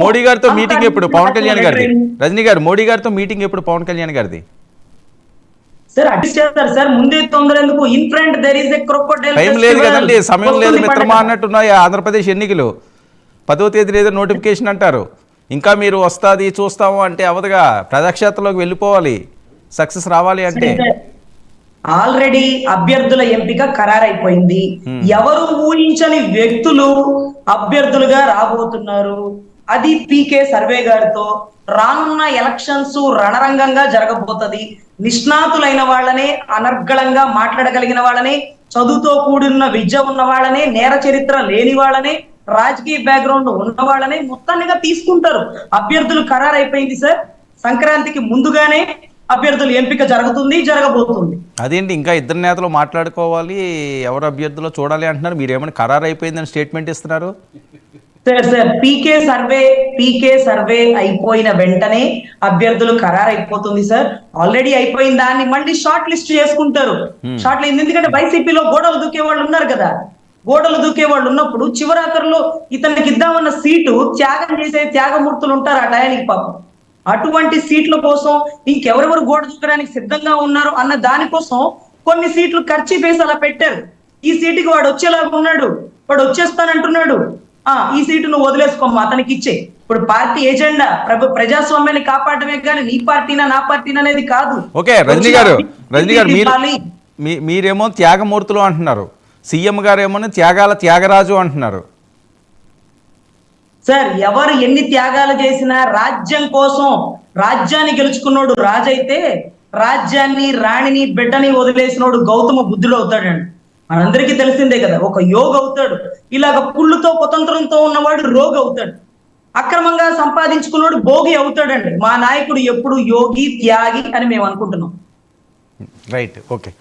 మోడీ గారితో మీటింగ్ ఎప్పుడు పవన్ కళ్యాణ్ గారిది? రజనీ గారు, మోడీ గారితో మీటింగ్ ఎప్పుడు పవన్ కళ్యాణ్ గారిది? సార్ అడ్జస్ట్ చేస్తారు సార్, ముందే తొందర ఎందుకు? In front there is a crocodile. Time లేదు కదండి, సమయం లేదు మిత్రమా అన్నట్టున్నాయి. ఆంధ్రప్రదేశ్ ఎన్నికలు 10వ తేదీ ఏదో నోటిఫికేషన్ అంటారు. ఇంకా మీరు వస్తుంది చూస్తాము అంటే అవదుగా. ప్రజాక్షేత్రంలోకి వెళ్ళిపోవాలి, సక్సెస్ రావాలి అంటే. ఆల్రెడీ అభ్యర్థుల ఎంపిక ఖరారైపోయింది. ఎవరు ఊహించని వ్యక్తులు అభ్యర్థులుగా రాబోతున్నారు. అది పీకే సర్వే గారితో రానున్న ఎలక్షన్స్ రణరంగంగా జరగబోతది. నిష్ణాతులైన వాళ్ళనే, అనర్గళంగా మాట్లాడగలిగిన వాళ్ళనే, చదువుతో కూడిన విద్య ఉన్న వాళ్ళనే, నేర చరిత్ర లేని వాళ్ళనే, రాజకీయ బ్యాక్గ్రౌండ్ ఉన్న వాళ్ళనే మొత్తాన్నిగా తీసుకుంటారు. అభ్యర్థులు ఖరారైపోయింది సార్. సంక్రాంతికి ముందుగానే అభ్యర్థుల ఎంపిక జరగబోతుంది. అదేంటి ఇంకా ఇద్దరు నేతలు మాట్లాడుకోవాలి, ఎవరు అభ్యర్థులు చూడాలి అంటున్నారు. మీరు ఏమైనా ఖరారు అయిపోయిందని స్టేట్మెంట్ ఇస్తున్నారు? సార్ పీకే సర్వే అయిపోయిన వెంటనే అభ్యర్థులు ఖరారు అయిపోతుంది సార్. ఆల్రెడీ అయిపోయిన దాన్ని మళ్ళీ షార్ట్ లిస్ట్ చేసుకుంటారు. షార్ట్ లిస్ట్ ఎందుకంటే వైసీపీలో గోడలు దూకే వాళ్ళు ఉన్నారు కదా. గోడలు దూకే వాళ్ళు ఉన్నప్పుడు చివరాఖరులో ఇతనికి ఇద్దామన్న సీటు త్యాగం చేసే త్యాగమూర్తులు ఉంటారు ఆ టయానికి పాపం. అటువంటి సీట్ల కోసం ఇంకెవరెవరు గోడ దూకడానికి సిద్ధంగా ఉన్నారు అన్న దానికోసం కొన్ని సీట్లు ఖర్చు వేసి అలా పెట్టారు. ఈ సీటుకి వాడు వచ్చేలాగా ఉన్నాడు, వాడు వచ్చేస్తానంటున్నాడు. ఈ సీటు నువ్వు వదిలేసుకోమ్మా, అతనికి ఇచ్చే. ఇప్పుడు పార్టీ ఎజెండా ప్రజాస్వామ్యాన్ని కాపాడమే కానీ నీ పార్టీనా నా పార్టీనా అనేది కాదు. ఓకే రజనీ గారు మీరేమో త్యాగమూర్తులు అంటున్నారు, సీఎం గారేమో త్యాగరాజు అంటున్నారు. సార్ ఎవరు ఎన్ని త్యాగాలు చేసినా రాజ్యం కోసం, రాజ్యాన్ని గెలుచుకున్నోడు రాజు అయితే రాజ్యాన్ని, రాణిని, బిడ్డని వదిలేసినోడు గౌతమ బుద్ధుడు అవుతాడండి. మనందరికీ తెలిసిందే కదా. ఒక యోగి అవుతాడు, ఇలాగ పుళ్ళుతో కుతంత్రంతో ఉన్నవాడు రోగి అవుతాడు, అక్రమంగా సంపాదించుకున్నాడు భోగి అవుతాడండి. మా నాయకుడు ఎప్పుడు యోగి, త్యాగి అని మేము అనుకుంటున్నాం. Right, okay.